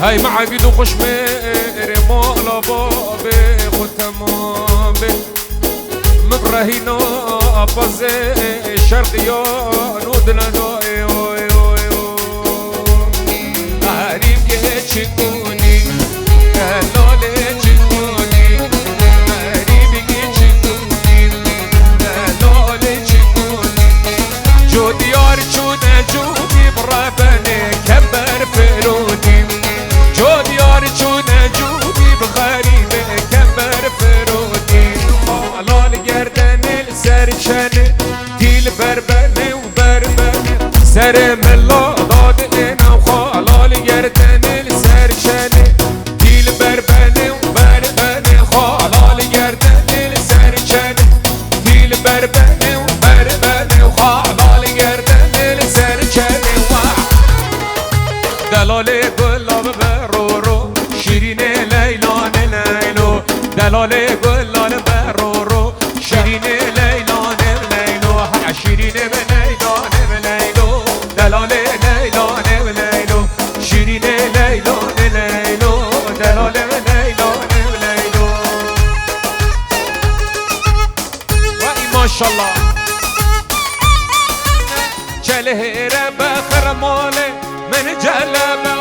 هاي معبد وخشمير مولا بابي ختمامي مبرهينا أبازي شرقيان ودلنا غريب يجيكوني دلالي جيكوني غريب يجيكوني دلالي جيكوني جو ديار جونا جودي برابني كبر فرودي جو ديار جونا جودي بغريبي كبر فرودي حلال گردن السرچنه دیل بربنه و بربنه سر ملا داد اینا حلال گردن السرچنه دیل بربنه و بربنه حلال گردن السرچنه دیل بربنه و بربنه حلال گردن السرچنه دلال گلاب برورو شیرین لیلان لیلو دلال گلال برورو شیرین لیلان لیلو شیرین لیلان لیلو دلال لیلان لیلو شیرین لیلان لیلو دلال لیلان لیلو وای ماشاءالله چله بخر ماله من جلب